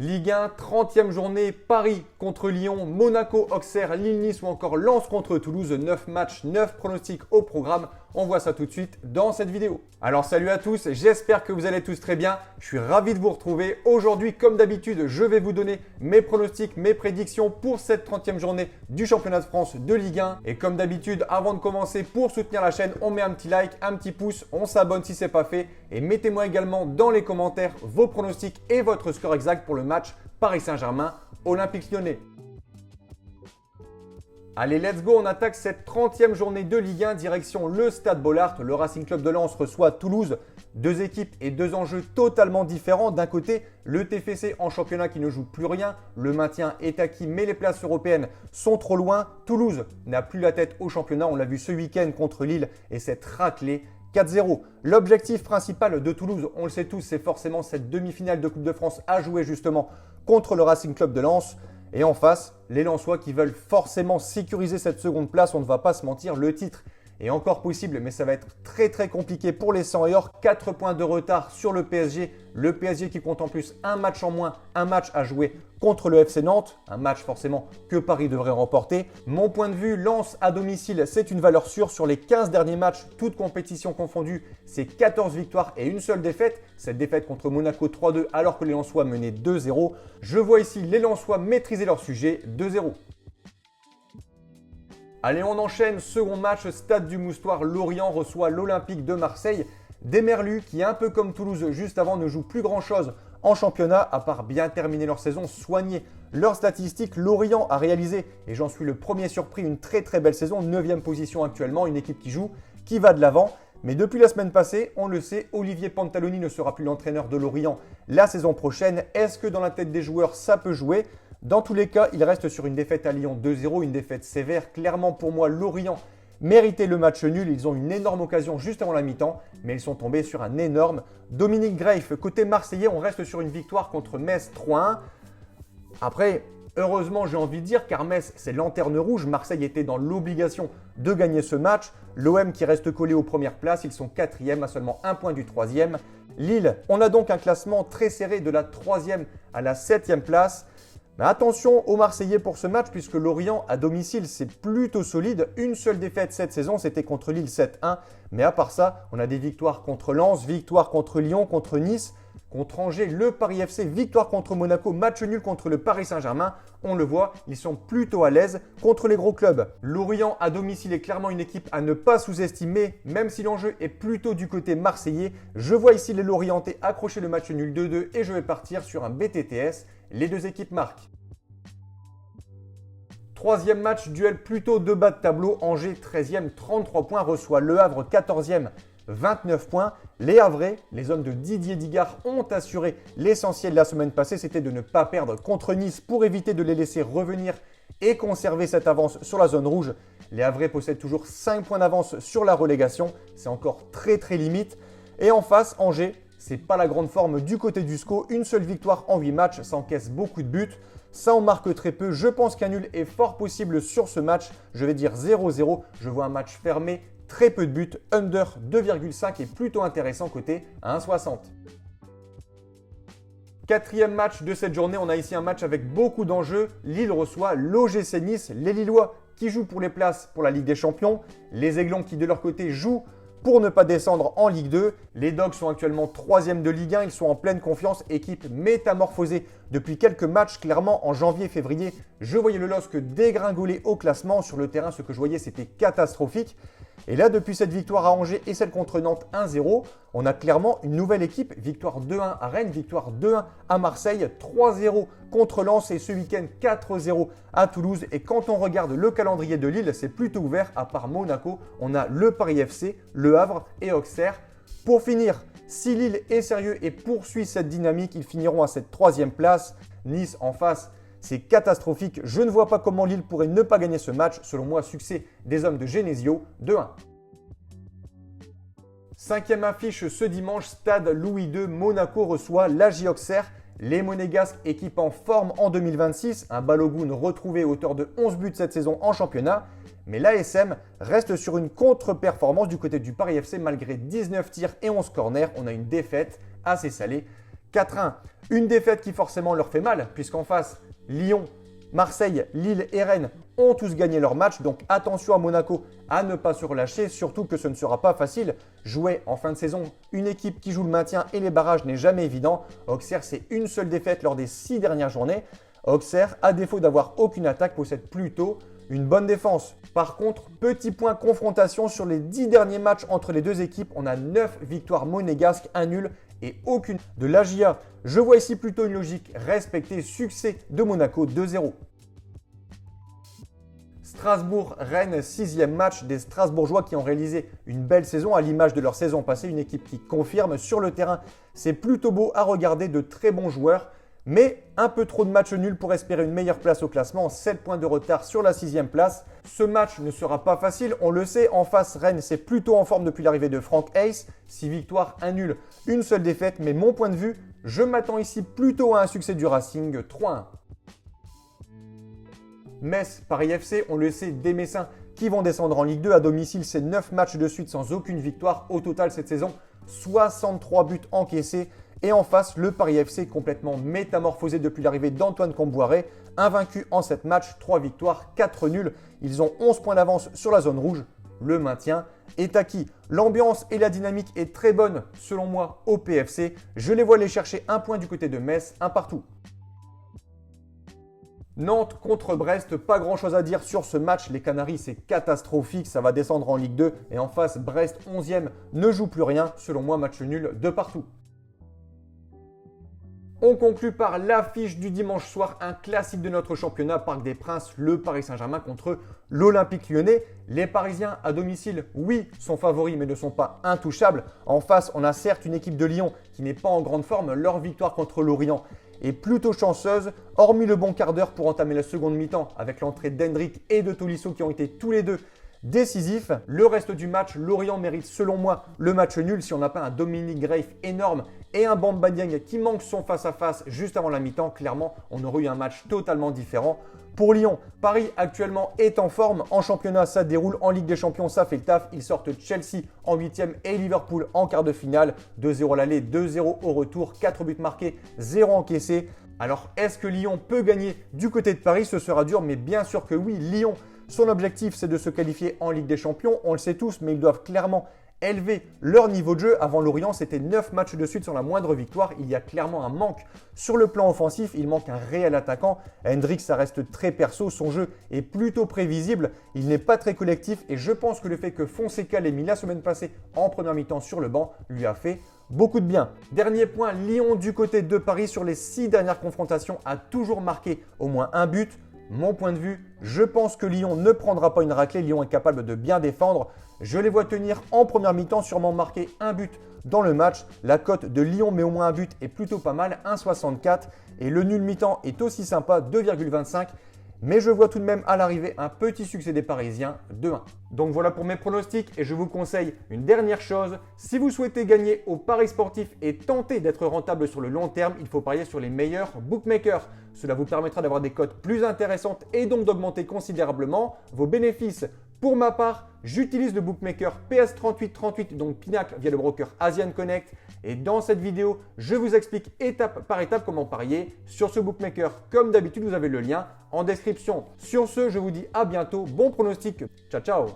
Ligue 1, 30e journée, Paris contre Lyon, Monaco, Auxerre, Lille-Nice ou encore Lens contre Toulouse. 9 matchs, 9 pronostics au programme. On voit ça tout de suite dans cette vidéo. Alors salut à tous, j'espère que vous allez tous très bien. Je suis ravi de vous retrouver. Aujourd'hui, comme d'habitude, je vais vous donner mes pronostics, mes prédictions pour cette 30e journée du championnat de France de Ligue 1. Et comme d'habitude, avant de commencer, pour soutenir la chaîne, on met un petit like, un petit pouce, on s'abonne si ce n'est pas fait. Et mettez-moi également dans les commentaires vos pronostics et votre score exact pour le match Paris Saint-Germain, Olympique Lyonnais. Allez, let's go, on attaque cette 30e journée de Ligue 1, direction le Stade Bollaert. Le Racing Club de Lens reçoit Toulouse. Deux équipes et deux enjeux totalement différents. D'un côté, le TFC en championnat qui ne joue plus rien. Le maintien est acquis, mais les places européennes sont trop loin. Toulouse n'a plus la tête au championnat. On l'a vu ce week-end contre Lille et cette raclée 4-0. L'objectif principal de Toulouse, on le sait tous, c'est forcément cette demi-finale de Coupe de France à jouer justement contre le Racing Club de Lens. Et en face, les Lensois qui veulent forcément sécuriser cette seconde place. On ne va pas se mentir, le titre est encore possible, mais ça va être très compliqué pour les 100 et or. 4 points de retard sur le PSG. Le PSG qui compte en plus un match en moins, un match à jouer contre le FC Nantes. Un match forcément que Paris devrait remporter. Mon point de vue, Lens à domicile, c'est une valeur sûre. Sur les 15 derniers matchs, toutes compétitions confondues, c'est 14 victoires et une seule défaite. Cette défaite contre Monaco 3-2 alors que les Lensois menaient 2-0. Je vois ici les Lensois maîtriser leur sujet 2-0. Allez, on enchaîne. Second match, Stade du Moustoir. Lorient reçoit l'Olympique de Marseille. Des Merlus qui, un peu comme Toulouse juste avant, ne jouent plus grand-chose en championnat, à part bien terminer leur saison, soigner leurs statistiques. Lorient a réalisé, et j'en suis le premier surpris, une très belle saison. 9e position actuellement, une équipe qui joue, qui va de l'avant. Mais depuis la semaine passée, on le sait, Olivier Pantaloni ne sera plus l'entraîneur de Lorient la saison prochaine. Est-ce que dans la tête des joueurs, ça peut jouer ? Dans tous les cas, il reste sur une défaite à Lyon 2-0, une défaite sévère. Clairement pour moi, Lorient méritait le match nul. Ils ont une énorme occasion juste avant la mi-temps, mais ils sont tombés sur un énorme Dominique Greif. Côté marseillais, on reste sur une victoire contre Metz 3-1. Après, heureusement, j'ai envie de dire, car Metz, c'est lanterne rouge. Marseille était dans l'obligation de gagner ce match. L'OM qui reste collé aux premières places, ils sont 4e à seulement 1 point du 3e. Lille, on a donc un classement très serré de la 3e à la 7e place. Mais attention aux Marseillais pour ce match puisque Lorient à domicile c'est plutôt solide. Une seule défaite cette saison, c'était contre Lille 7-1. Mais à part ça, on a des victoires contre Lens, victoire contre Lyon, contre Nice, contre Angers, le Paris FC, victoire contre Monaco, match nul contre le Paris Saint-Germain. On le voit, ils sont plutôt à l'aise contre les gros clubs. Lorient à domicile est clairement une équipe à ne pas sous-estimer, même si l'enjeu est plutôt du côté marseillais. Je vois ici les Lorientais accrocher le match nul 2-2 et je vais partir sur un BTTS. Les deux équipes marquent. Troisième match, duel plutôt de bas de tableau. Angers 13e, 33 points, reçoit Le Havre 14e, 29 points. Les Havrais, les hommes de Didier Digard, ont assuré l'essentiel la semaine passée. C'était de ne pas perdre contre Nice pour éviter de les laisser revenir et conserver cette avance sur la zone rouge. Les Havrais possèdent toujours 5 points d'avance sur la relégation. C'est encore très limite. Et en face, Angers, c'est pas la grande forme du côté du SCO. Une seule victoire en 8 matchs, ça encaisse beaucoup de buts. Ça en marque très peu. Je pense qu'un nul est fort possible sur ce match. Je vais dire 0-0. Je vois un match fermé, très peu de buts. Under 2,5 est plutôt intéressant côté 1,60. Quatrième match de cette journée, on a ici un match avec beaucoup d'enjeux. Lille reçoit l'OGC Nice. Les Lillois qui jouent pour les places pour la Ligue des Champions. Les Aiglons qui de leur côté jouent pour ne pas descendre en Ligue 2. Les Dogs sont actuellement 3e de Ligue 1. Ils sont en pleine confiance. Équipe métamorphosée depuis quelques matchs. Clairement, en janvier-février, je voyais le LOSC dégringoler au classement. Sur le terrain, ce que je voyais, c'était catastrophique. Et là, depuis cette victoire à Angers et celle contre Nantes 1-0, on a clairement une nouvelle équipe. Victoire 2-1 à Rennes, victoire 2-1 à Marseille, 3-0 contre Lens et ce week-end 4-0 à Toulouse. Et quand on regarde le calendrier de Lille, c'est plutôt ouvert. À part Monaco, on a le Paris FC, Le Havre et Auxerre. Pour finir, si Lille est sérieux et poursuit cette dynamique, ils finiront à cette 3e place. Nice en face, c'est catastrophique. Je ne vois pas comment Lille pourrait ne pas gagner ce match. Selon moi, succès des hommes de Genesio 2-1. 5e affiche ce dimanche, Stade Louis II, Monaco reçoit l'AJ Auxerre. Les Monégasques, équipe en forme en 2026, un Balogun retrouvé auteur de 11 buts cette saison en championnat. Mais l'ASM reste sur une contre-performance du côté du Paris FC malgré 19 tirs et 11 corners. On a une défaite assez salée, 4-1. Une défaite qui forcément leur fait mal, puisqu'en face, Lyon, Marseille, Lille et Rennes ont tous gagné leur match, donc attention à Monaco à ne pas se relâcher, surtout que ce ne sera pas facile. Jouer en fin de saison une équipe qui joue le maintien et les barrages n'est jamais évident. Auxerre, c'est une seule défaite lors des 6 dernières journées. Auxerre, à défaut d'avoir aucune attaque, possède plutôt une bonne défense. Par contre, petit point confrontation sur les 10 derniers matchs entre les deux équipes, on a 9 victoires monégasques, un nul et aucune de l'AGIA. Je vois ici plutôt une logique respectée, succès de Monaco 2-0. Strasbourg-Rennes, 6e match des Strasbourgeois qui ont réalisé une belle saison à l'image de leur saison passée, une équipe qui confirme sur le terrain. C'est plutôt beau à regarder, de très bons joueurs, mais un peu trop de matchs nuls pour espérer une meilleure place au classement, 7 points de retard sur la 6e place. Ce match ne sera pas facile, on le sait, en face Rennes c'est plutôt en forme depuis l'arrivée de Franck Hayes, 6 victoires, 1 nul, une seule défaite, mais mon point de vue, je m'attends ici plutôt à un succès du Racing, 3-1. Metz, Paris FC, on le sait, des Messins qui vont descendre en Ligue 2 à domicile, c'est 9 matchs de suite sans aucune victoire. Au total cette saison, 63 buts encaissés. Et en face, le Paris FC complètement métamorphosé depuis l'arrivée d'Antoine Comboiré. Invaincu en 7 matchs, 3 victoires, 4 nuls. Ils ont 11 points d'avance sur la zone rouge. Le maintien est acquis. L'ambiance et la dynamique est très bonne selon moi au PFC. Je les vois aller chercher un point du côté de Metz, un partout. Nantes contre Brest, pas grand chose à dire sur ce match. Les Canaries, c'est catastrophique, ça va descendre en Ligue 2. Et en face, Brest, 11e, ne joue plus rien. Selon moi, match nul de partout. On conclut par l'affiche du dimanche soir, un classique de notre championnat, Parc des Princes, le Paris Saint-Germain contre l'Olympique Lyonnais. Les Parisiens à domicile, oui, sont favoris mais ne sont pas intouchables. En face, on a certes une équipe de Lyon qui n'est pas en grande forme. Leur victoire contre Lorient est plutôt chanceuse, hormis le bon quart d'heure pour entamer la seconde mi-temps avec l'entrée d'Hendrick et de Tolisso qui ont été tous les deux décisifs. Le reste du match, Lorient mérite selon moi le match nul si on n'a pas un Dominique Greif énorme et un Bamba Dieng qui manque son face-à-face juste avant la mi-temps. Clairement, on aurait eu un match totalement différent. Pour Lyon, Paris actuellement est en forme. En championnat, ça déroule. En Ligue des Champions, ça fait le taf. Ils sortent Chelsea en 8e et Liverpool en quart de finale. 2-0 à l'aller, 2-0 au retour. 4 buts marqués, 0 encaissés. Alors, est-ce que Lyon peut gagner du côté de Paris? Ce sera dur, mais bien sûr que oui. Lyon, son objectif, c'est de se qualifier en Ligue des Champions. On le sait tous, mais ils doivent clairement élever leur niveau de jeu. Avant Lorient, c'était 9 matchs de suite sans la moindre victoire. Il y a clairement un manque sur le plan offensif. Il manque un réel attaquant. Hendrick, ça reste très perso. Son jeu est plutôt prévisible. Il n'est pas très collectif. Et je pense que le fait que Fonseca l'ait mis la semaine passée en première mi-temps sur le banc lui a fait beaucoup de bien. Dernier point, Lyon du côté de Paris sur les 6 dernières confrontations a toujours marqué au moins un but. Mon point de vue, je pense que Lyon ne prendra pas une raclée. Lyon est capable de bien défendre. Je les vois tenir en première mi-temps, sûrement marquer un but dans le match. La cote de Lyon met au moins un but est plutôt pas mal, 1,64. Et le nul mi-temps est aussi sympa, 2,25. Mais je vois tout de même à l'arrivée un petit succès des Parisiens, 2-1. Donc voilà pour mes pronostics et je vous conseille une dernière chose. Si vous souhaitez gagner au paris sportif et tenter d'être rentable sur le long terme, il faut parier sur les meilleurs bookmakers. Cela vous permettra d'avoir des cotes plus intéressantes et donc d'augmenter considérablement vos bénéfices. Pour ma part, j'utilise le bookmaker PS3838, donc Pinac via le broker Asian Connect. Et dans cette vidéo, je vous explique étape par étape comment parier sur ce bookmaker. Comme d'habitude, vous avez le lien en description. Sur ce, je vous dis à bientôt. Bon pronostic. Ciao, ciao.